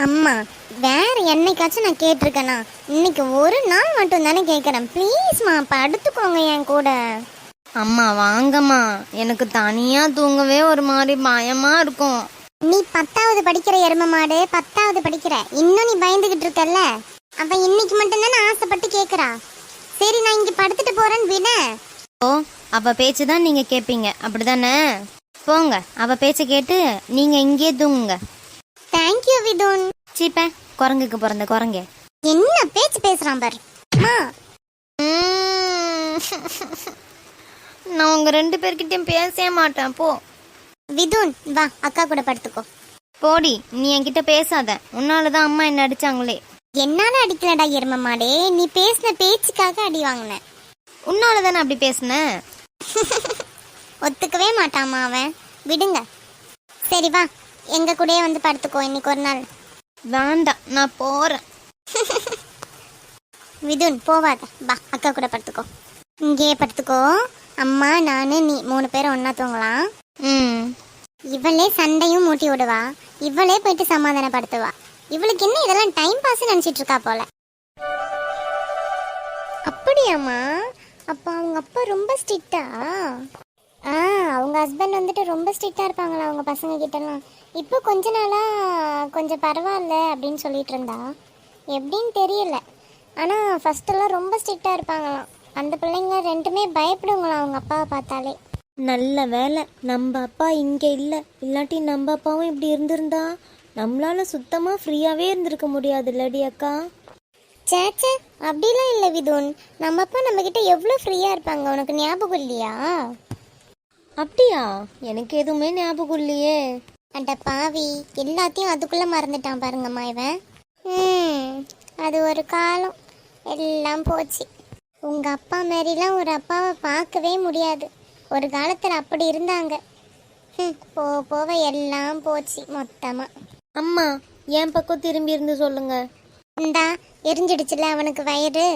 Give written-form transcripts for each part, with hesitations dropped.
அம்மா வேற என்னைக்காச்சும் நான் கேட்டிருக்கேனா? இன்னைக்கு ஒரு நாள் மட்டும் தானே கேட்குறேன். ப்ளீஸ்மா படுத்துக்கோங்க என் கூட. அம்மா வாங்கம்மா, எனக்கு தனியா தூங்கவே ஒரு மாதிரி பயமா இருக்கும். நீ 10வது படிக்கிற எரும மாடு, 10வது படிக்கிற, இன்னும் நீ பயந்துகிட்டு இருக்கல்ல. அவ இன்னைக்கு மட்டும் தானே ஆசைப்பட்டு கேட்குறா. சரி நான் இங்க படுத்துட்டு போறேன்னு விட. ஓ, அவ பேச்சு தான் நீங்க கேட்பீங்க அப்படிதானே? போங்க, அவ பேச்சை கேட்டு நீங்க இங்கேயே தூங்குங்க. தேங்க்யூ விதுன். சீப்ப குரங்குக்கு பிறந்த குரங்க என்ன பேச்சு பேசுறான் பாரு. அம்மா நான் உங்க 2 பேர்கிட்டயும் பேசவே மாட்டேன். போ விதுன், வா அக்கா கூட படுத்துக்கோ. போடி, நீ என்கிட்ட பேசாத. உன்னாலதான் அம்மா என்ன அடிச்சாங்களே. என்னால அடிக்கலடா எரும மாடே, நீ பேசின பேச்சுக்காக அடி வாங்கின. உன்னாலதானே அப்படி பேசுன. ஒத்துக்கவே மாட்டாமா அவன். விடுங்க. சரி வா, எங்க கூடயே வந்து படுத்துக்கோ இன்னைக்கு ஒரு நாள். வேண்டாம், நான் போறேன். விதுன் போவாத, வா அக்கா கூட படுத்துக்கோ. இங்கேயே படுத்துக்கோ. அம்மா நானு நீ 3 பேரும் ஒன்னா தூங்கலாம். இவளே சண்டையும் மூட்டி விடுவா, இவளே போயிட்டு சமாதானப்படுத்துவா. இவளுக்கு என்ன இதெல்லாம் டைம் பாஸ் நினைச்சிட்டு இருக்கா போல. அப்படியாம்மா? அப்ப அவங்க அப்பா ரொம்ப ஸ்ட்ரிக்டா? அவங்க ஹஸ்பண்ட் வந்துட்டு ரொம்ப ஸ்ட்ரிக்டா இருப்பாங்களா அவங்க பசங்க கிட்டலாம்? இப்போ கொஞ்ச நாளா கொஞ்சம் பரவாயில்ல அப்படின்னு சொல்லிட்டு இருந்தா. எப்படின்னு தெரியல. ஆனா ஃபர்ஸ்டெல்லாம் ரொம்ப ஸ்ட்ரிக்டா இருப்பாங்களாம். அந்த பிள்ளைங்க 2மே பயப்படுங்களாம் அவங்க அப்பாவை பார்த்தாலே. நல்ல வேலை நம்ம அப்பா இங்க இல்ல. இல்லாட்டி நம்ம அப்பாவும் இப்படி இருந்திருந்தா நம்மளால சுத்தமா ஃப்ரீயாவே இருந்திருக்க முடியாது இல்லடி அக்கா? சேச்சே, அப்படிலாம் இல்லை விதுன். நம்ம அப்பா நம்ம கிட்ட எவ்வளோ ஃப்ரீயா இருப்பாங்க, உனக்கு ஞாபகம் இல்லையா? அப்படியா? எனக்கு எதுவுமே ஞாபகம் இல்லையே. அட பாவி, எல்லாத்தையும் அதுக்குள்ள மறந்துட்டான் பாருங்கம்மா இவன். அது ஒரு காலம், எல்லாம் போச்சு. உங்க அப்பா மாதிரிலாம் ஒரு அப்பாவை பார்க்கவே முடியாது. ஒரு காலத்துல அப்படி இருந்தாங்க. போக எல்லாம் போச்சு மொத்தமா. அம்மா என் பக்கம் திரும்பி இருந்து சொல்லுங்க. இந்தா எரிஞ்சிடுச்சுல அவனுக்கு வயிறு.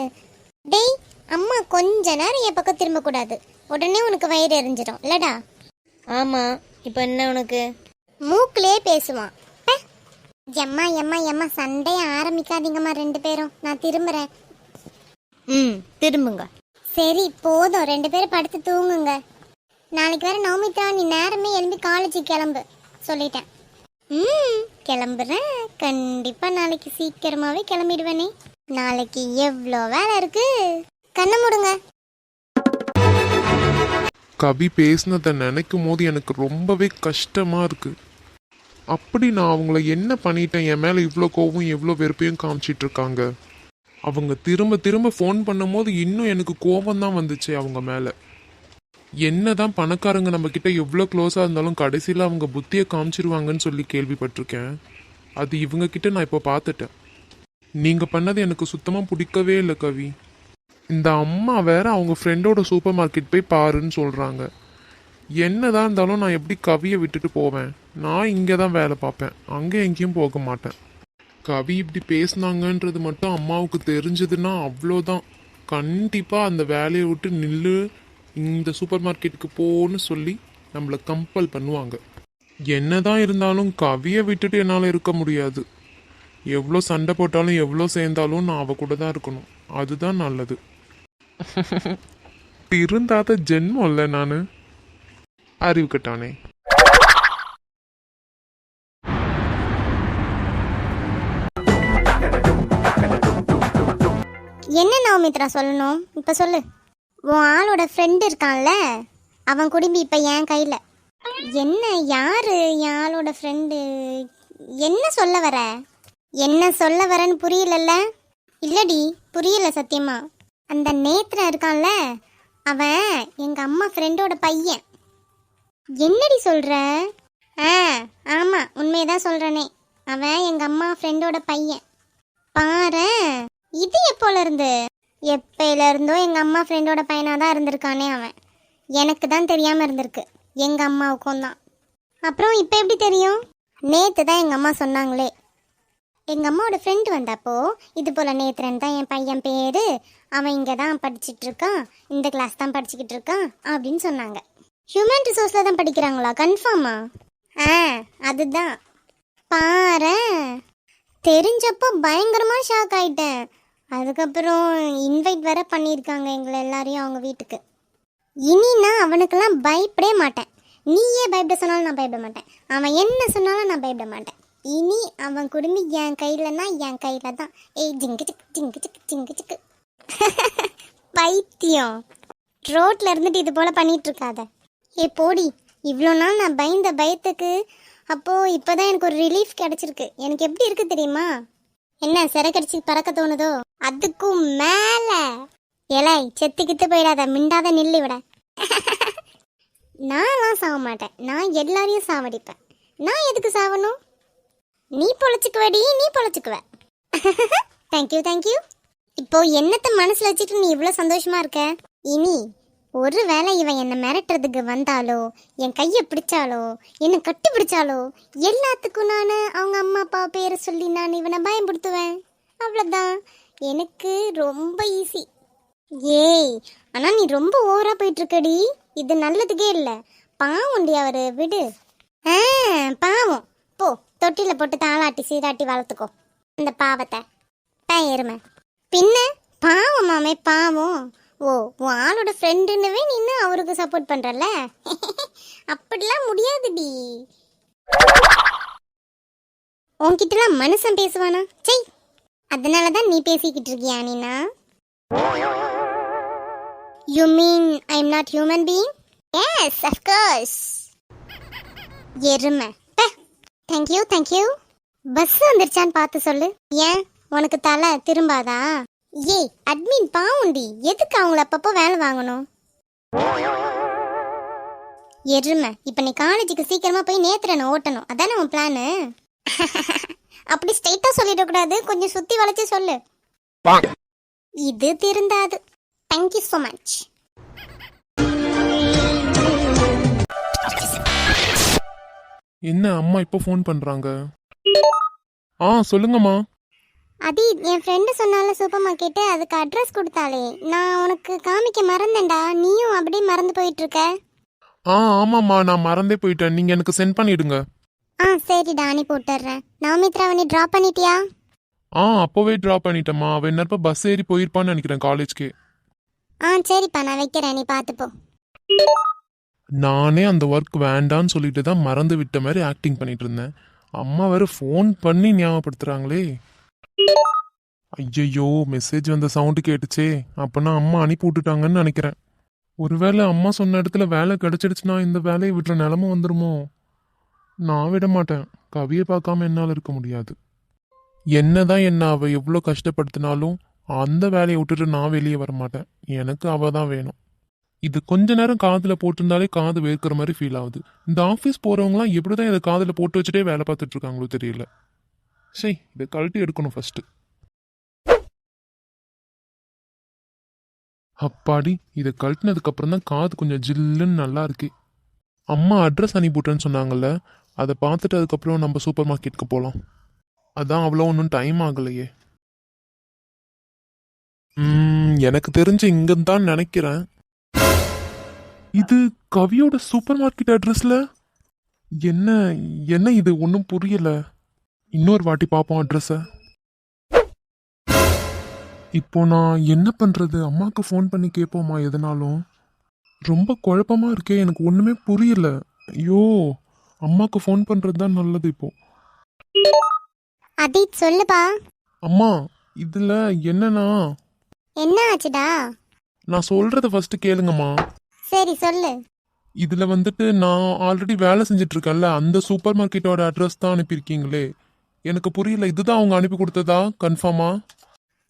டேய் அம்மா, கொஞ்ச நேரம் என் பக்கம் திரும்ப கூடாது, உடனே உனக்கு வயிறு எரிஞ்சிடும் இல்லடா. ஆமா, இப்போ என்ன உனக்கு? மூக்கிலே பேசுவான். எம்மா எம்மா எம்மா, சண்டைய ஆரம்பிக்காதீங்கம்மா 2 பேரும், நான் திரும்புறேன். திரும்புங்க. சரி போதும், 2 பேரும் படுத்து தூங்குங்க. நாளைக்கு வேற நவமிதா, நீ நேரமே எழும்பி காலேஜுக்கு கிளம்பு சொல்லிட்டேன். கிளம்புறேன் கண்டிப்பா. நாளைக்கு சீக்கிரமாவே கிளம்பிடுவேனே. நாளைக்கு எவ்வளோ வேலை இருக்கு. கண்ணை மூடுங்க. கவி பேசினதை நினைக்கும் போது எனக்கு ரொம்பவே கஷ்டமா இருக்கு. அப்படி நான் அவங்கள என்ன பண்ணிட்டேன்? என் மேல இவ்வளோ கோவம் எவ்வளோ வெறுப்பையும் காமிச்சிட்டு இருக்காங்க. அவங்க திரும்ப திரும்ப ஃபோன் பண்ணும் போது இன்னும் எனக்கு கோபம் தான் வந்துச்சு அவங்க மேல. என்னதான் பணக்காரங்க நம்ம கிட்ட எவ்வளோ க்ளோஸா இருந்தாலும் கடைசியில் அவங்க புத்தியை காமிச்சிருவாங்கன்னு சொல்லி கேள்விப்பட்டிருக்கேன். அது இவங்க கிட்ட நான் இப்போ பார்த்துட்டேன். நீங்க பண்ணது எனக்கு சுத்தமா பிடிக்கவே இல்லை கவி. இந்த அம்மா வேற அவங்க ஃப்ரெண்டோட சூப்பர் மார்க்கெட் போய் பாருன்னு சொல்றாங்க. என்னதான் இருந்தாலும் நான் எப்படி கவியை விட்டுட்டு போவேன்? நான் இங்கே தான் வேலை பார்ப்பேன், அங்கே எங்கேயும் போக மாட்டேன். கவி இப்படி பேசினாங்கன்றது மட்டும் அம்மாவுக்கு தெரிஞ்சதுன்னா அவ்வளோதான். கண்டிப்பாக அந்த வேலையை விட்டு நில்லு, இந்த சூப்பர் மார்க்கெட்டுக்கு போன்னு சொல்லி நம்மளை கம்பல் பண்ணுவாங்க. என்னதான் இருந்தாலும் கவியை விட்டுட்டு என்னால் இருக்க முடியாது. எவ்வளோ சண்டை போட்டாலும் எவ்வளோ சேர்ந்தாலும் நான் அவ கூட தான் இருக்கணும். அதுதான் நல்லது. திருந்தாத ஜென்மம் இல்லை நான். அறிவு கட்டானே. என்ன நவமித்ரா சொல்லணும் இப்ப சொல்லு. உன் ஆளோட ஃப்ரெண்ட் இருக்கான்ல, அவன் குடும்பி இப்ப என் கையில. என்ன யாரு என் ஆளோட ஃப்ரெண்டு? என்ன சொல்ல வர? என்ன சொல்ல வரன்னு புரியலல்ல? இல்லடி புரியல சத்தியமா. அந்த நேத்ரா இருக்கான்ல, அவன் எங்க அம்மா ஃப்ரெண்டோட பையன். என்னடி சொல்ற? ஆமா உண்மையதான் சொல்றனே. அவன் எங்க அம்மா ஃப்ரெண்டோட பையன். பாரு, இது எப்போல இருந்து? எப்பையில இருந்தோ எங்க அம்மா ஃப்ரெண்டோட பையனாதான் இருந்திருக்கானே அவன். எனக்கு தான் தெரியாம இருந்திருக்கு, எங்க அம்மாவுக்கும் தான். அப்புறம் இப்ப எப்படி தெரியும்? நேத்து தான் எங்க அம்மா சொன்னாங்களே. எங்க அம்மாவோட ஃப்ரெண்டு வந்தப்போ இது போல நேத்ரன் தான் என் பையன் பேரு, அவன் இங்கே தான் படிச்சுட்டு இருக்கான், இந்த கிளாஸ் தான் படிச்சுக்கிட்டு இருக்கான் அப்படின்னு சொன்னாங்க. ஹியூமன் ரிசோர்ஸ்ல தான் படிக்கிறாங்களா? கன்ஃபார்மா? அதுதான் பாரு. தெரிஞ்சப்போ பயங்கரமாக ஷாக் ஆயிட்டேன். அதுக்கப்புறம் இன்வைட் வேற பண்ணியிருக்காங்க எங்களை எல்லாரையும் அவங்க வீட்டுக்கு. இனி நான் அவனுக்கெல்லாம் பயப்படவே மாட்டேன். நீயே பயப்பட சொன்னாலும் நான் பயப்பட மாட்டேன். அவன் என்ன சொன்னாலும் நான் பயப்பட மாட்டேன். இனி அவன் குடுமி என் கையிலனா என் கையில தான். ஏய் ஜிங்கு சிக்கு ஜிங்கு சிக்கு ஜிங்கு சிக்கு. பைத்தியம். ரோட்ல இருந்துட்டு இது போல பண்ணிட்டு இருக்காத. ஏ போடி. இவ்வளோ நாள் நான் பயந்த பயத்துக்கு அப்போது இப்போதான் எனக்கு ஒரு ரிலீஃப் கிடச்சிருக்கு. எனக்கு எப்படி இருக்கு தெரியுமா? என்ன சிறக்கடிச்சு பறக்க தோணுதோ? அதுக்கும் மேலே இலை செத்து கித்து போயிடாத, மிண்டாத நில்லு விட. நான்லாம் சாக மாட்டேன். நான் எல்லாரையும் சாவடிப்பேன். நான் எதுக்கு சாவணும்? நீ பொழைச்சிக்குவடி, நீ பொழைச்சிக்குவ. Thank you thank you. இப்போ என்னத்தை மனசில் வச்சுட்டு நீ இவ்வளோ சந்தோஷமா இருக்க? இனி ஒரு வேளை இவன் என்னை மிரட்டுறதுக்கு வந்தாலோ, என் கையை பிடிச்சாலோ, என்னை கட்டி பிடிச்சாலோ, எல்லாத்துக்கும் நான் அவங்க அம்மா அப்பா பேரை சொல்லி நான் இவனை பயன்படுத்துவேன். அவ்வளோதான். எனக்கு ரொம்ப ஈஸி. ஏய் ஆனால் நீ ரொம்ப ஓவராக போயிட்டுருக்கடி. இது நல்லதுக்கே இல்லை. பாவம்டி அவரு, விடு. பாவம். போ தொட்டியில் போட்டு தாளாட்டி சீராட்டி வளர்த்துக்கோ அந்த பாவத்தை. எருமை. பின்ன பாவம் மாமே, பாவம். ஓ, உன் ஆளோட ஃப்ரெண்டுன்னவே நின்று அவருக்கு சப்போர்ட் பண்ணுறல்ல? அப்படிலாம் முடியாதுடி. உன்கிட்டலாம் மனுஷன் பேசுவானா? செய். அதனால தான் நீ பேசிக்கிட்டு இருக்கியா நீனா? You mean I am not human being? Yes of course. எருமை. Thank you thank you. பஸ் வந்துருச்சான்னு பார்த்து சொல்லு. ஏன் உனக்கு தலை திரும்பாதா? ஏய் அட்மின் பாவுண்டி, எதுக்கு அவங்கள அப்பப்போ வேலை வாங்கணும்? எருமை. இப்போ நீ காலேஜுக்கு சீக்கிரமா போய் நேத்திரனை ஓட்டணும், அதானே உன் பிளானு? அப்படி ஸ்ட்ரைட்டா சொல்லிடக்கூடாது, கொஞ்சம் சுத்தி வளைச்சு சொல்லு. இது திருந்தாது. Thank you so much. என்ன அம்மா இப்போ ஃபோன் பண்ணுறாங்க? சொல்லுங்கம்மா. அதி, என் ஃப்ரெண்டு சொன்னால சூப்பர் மார்க்கெட்டு, அதுக்கு அட்ரஸ் கொடுத்தாலே நான் உனக்கு காமிக்க மறந்தேன்டா. நீயும் அப்படியே மறந்து போயிட்டு இருக்க. ஆமாம்மா, நான் மறந்தே போயிட்டேன். நீங்கள் எனக்கு சென்ட் பண்ணிவிடுங்க. சரிடா, அனுப்பி விட்டுறேன். நவமித்ராவை நீ ட்ராப் பண்ணிட்டியா? அப்போவே ட்ராப் பண்ணிட்டேம்மா. அவள் என்னப்போ பஸ் ஏறி போயிருப்பான்னு நினைக்கிறேன் காலேஜ்க்கு. சரிப்பா, நான் வைக்கிறேன், நீ பார்த்துப்போ. நானே அந்த ஒர்க் வேண்டான்னு சொல்லிட்டு தான் மறந்து விட்ட மாதிரி ஆக்டிங் பண்ணிட்டு இருந்தேன். அம்மா வேற ஃபோன் பண்ணி ஞாபகப்படுத்துறாங்களே. ஐயையோ, மெசேஜ் வந்த சவுண்டு கேட்டுச்சே. அப்பனா அம்மா அனுப்பி விட்டுட்டாங்கன்னு நினைக்கிறேன். ஒருவேளை அம்மா சொன்ன இடத்துல வேலை கிடைச்சிடுச்சுன்னா இந்த வேலையை விட்டுற நிலமை வந்துருமோ? நான் விட மாட்டேன். கவியை பார்க்காம என்னால் இருக்க முடியாது. என்னதான் என்ன அவள் எவ்வளோ கஷ்டப்படுத்தினாலும் அந்த வேலையை விட்டுட்டு நான் வெளியே வர மாட்டேன். எனக்கு அவள் தான் வேணும். இது கொஞ்ச நேரம் காதில் போட்டிருந்தாலே காது வேர்க்கிற மாதிரி ஃபீல் ஆகுது. இந்த ஆஃபீஸ் போகிறவங்களாம் எப்படி தான் இதை காதில் போட்டு வச்சுட்டே வேலை பார்த்துட்டு இருக்காங்களோ தெரியல. சரி, இதை கழட்டி எடுக்கணும் ஃபர்ஸ்ட். அப்பாடி, இதை கழட்டினதுக்கு அப்புறம் தான் காது கொஞ்சம் ஜில்லுன்னு நல்லா இருக்கு. அம்மா அட்ரஸ் அனுப்பிவிட்டேன்னு சொன்னாங்கல்ல, அதை பார்த்துட்டு அதுக்கப்புறம் நம்ம சூப்பர் மார்க்கெட்டுக்கு போகலாம். அதான் அவ்வளோ ஒன்றும் டைம் ஆகலையே. எனக்கு தெரிஞ்சு இங்கன்னு தான் நினைக்கிறேன். இது கவியோட சூப்பர் மார்க்கெட் அட்ரஸ்ல என்ன என்ன இது ஒன்றும் புரியல. இன்னொரு வாட்டி பார்ப்போம் அட்ரஸை. இப்போ நான் என்ன பண்றது? அம்மாவுக்கு ஃபோன் பண்ணி கேட்போமா எதனாலும்? ரொம்ப குழப்பமா இருக்கே, எனக்கு ஒண்ணுமே புரியல. ஐயோ, அம்மாவுக்கு ஃபோன் பண்றது தான் நல்லது இப்போ. அதீத் சொல்லுப்பா. அம்மா, இதுல என்னன்னா, என்ன ஆச்சுடா? நான் சொல்றத ஃபர்ஸ்ட் கேளுங்கம்மா. சரி சொல்லு. இதுல வந்துட்டு நான் ஆல்ரெடி வேலை செஞ்சுட்டு இருக்கேன்ல, அந்த சூப்பர் மார்க்கெட்டோட அட்ரஸ் தான் அனுப்பியிருக்கீங்களே. எனக்கு புரியல, இதுதான் அவங்க அனுப்பி கொடுத்ததா கன்ஃபார்மா?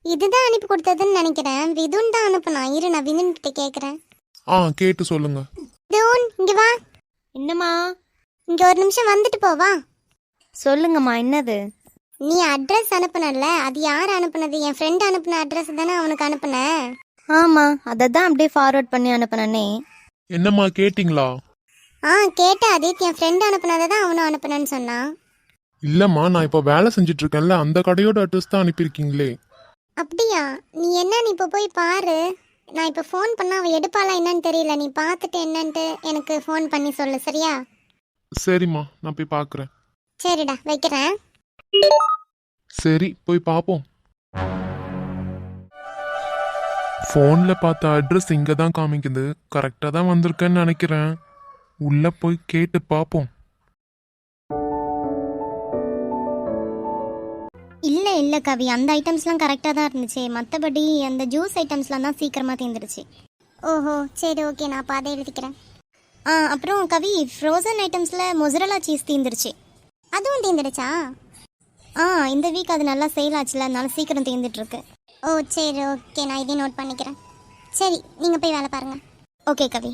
இதுதான் அனுப்பி கொடுத்ததுன்னு நினைக்கிறேன். விதுன் தான் அனுப்புனா. இரு, நான் விதுன் கிட்ட கேட்குறேன். கேட்டு சொல்லுங்க. விதுன், இங்க வா. என்னம்மா? இங்க ஒரு நிமிஷம் வந்துட்டு போவா. சொல்லுங்கம்மா, என்னது? நீ அட்ரஸ் அனுப்புனல, அது யார் அனுப்புனது? என் ஃப்ரெண்ட் அனுப்புன அட்ரஸ் தானே அவனுக்கு அனுப்புன? ஆமாம், அதை தான் அப்படியே ஃபார்வர்ட் பண்ணி அனுப்புனே. என்னம்மா கேட்டிங்களா? கேட்டேன் அதீத். என் ஃப்ரெண்ட் அனுப்புனதை தான் அவனும் அனுப்புனேன்னு சொன்னான். இல்லம்மா, நான் இப்போ வேலை செஞ்சுட்டு இருக்கேன்ல, அந்த கடையோட அட்ரஸ் தான் அனுப்பியிருக்கீங்களே. அப்படியா? நீ இப்போ போய் பாரு. நான் இப்போ ஃபோன் பண்ணால் அவள் எடுப்பாளா என்னன்னு தெரியல. நீ பார்த்துட்டு என்னன்ட்டு எனக்கு ஃபோன் பண்ணி சொல்லு, சரியா? சரிம்மா, நான் போய் பார்க்குறேன். சரிடா, வைக்கிறேன். சரி போய் பார்ப்போம். ஃபோனில் பார்த்த அட்ரஸ் இங்கே தான் காமிக்குது. கரெக்டாக தான் வந்திருக்கேன்னு நினைக்கிறேன். உள்ளே போய் கேட்டு பார்ப்போம். இல்லை இல்லை கவி, அந்த ஐட்டம்ஸ்லாம் கரெக்டாக தான் இருந்துச்சு. மற்றபடி அந்த ஜூஸ் ஐட்டம்ஸ்லாம் தான் சீக்கிரமாக தீர்ந்துருச்சு. ஓஹோ சரி ஓகே, நான் அப்போ அதை எழுதிக்கிறேன். அப்புறம் கவி, ஃப்ரோசன் ஐட்டம்ஸில் மொசரலா சீஸ் தீர்ந்துருச்சு. அதுவும் தீர்ந்துடுச்சா? இந்த வீக் அது நல்லா சேல் ஆச்சுல, அதனால சீக்கிரம் தீர்ந்துட்டுருக்கு. ஓ சரி ஓகே, நான் இதையும் நோட் பண்ணிக்கிறேன். சரி நீங்கள் போய் வேலை பாருங்கள். ஓகே கவி.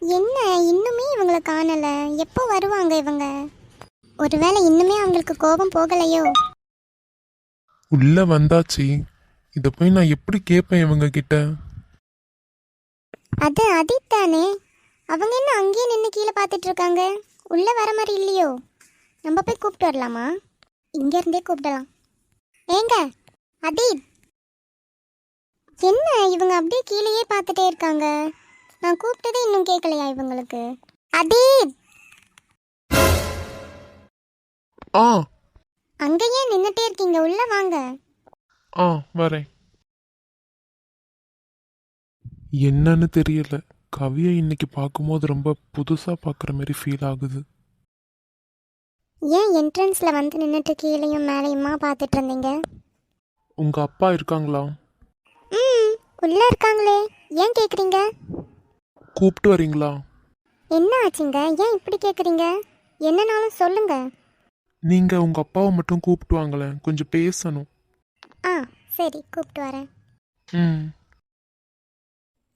என்ன இன்னுமே இவங்களை காணலை? எப்போ வருவாங்க இவங்க? ஒருவேளை இன்னுமே அவங்களுக்கு கோபம் போகலையோ? உள்ளே வந்தாச்சு. இதை போய் நான் எப்படி கேட்பேன் இவங்க கிட்ட? அது அதித் தானே? அவங்க என்ன அங்கேயே நின்று கீழே பார்த்துட்டு இருக்காங்க? உள்ளே வர மாதிரி இல்லையோ? நம்ம போய் கூப்பிட்டு வரலாமா? இங்கேருந்தே கூப்பிடலாம். ஏங்க அதித், என்ன இவங்க அப்படியே கீழேயே பார்த்துட்டே இருக்காங்க? நான் கூப்பிட்டதே இன்னும் கேட்கலையா இவங்களுக்கு? அதித், ஆ அங்கேயே நின்றுட்டே இருக்கீங்க, உள்ள வாங்க. ஆ வரேன். என்னன்னு தெரியல, கவியை இன்னைக்கு பார்க்கும்போது ரொம்ப புதுசாக பார்க்குற மாதிரி ஃபீல் ஆகுது. ஏன் என்ட்ரன்ஸில் வந்து நின்றுட்டு கீழேயும் மேலேயுமா பார்த்துட்டு இருந்தீங்க? உங்கள் அப்பா இருக்காங்களா? ம், உள்ளே இருக்காங்களே, ஏன் கேட்குறீங்க? கூப்பிட்டு வரீங்களா? என்ன ஆச்சுங்க, ஏன் இப்படி கேட்குறீங்க? என்னனாலும் சொல்லுங்க. நீங்கள் உங்கள் அப்பாவை மட்டும் கூப்பிட்டு வாங்களேன், கொஞ்சம் பேசணும். ஆ சரி, கூப்பிட்டு வரேன். ம்.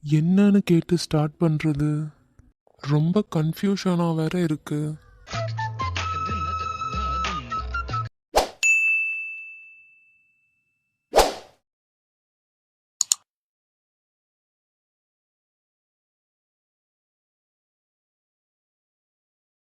என்னன்னு கேட்டு ஸ்டார்ட் பண்ணுறது? ரொம்ப கன்ஃபியூஷனாக வேற இருக்கு.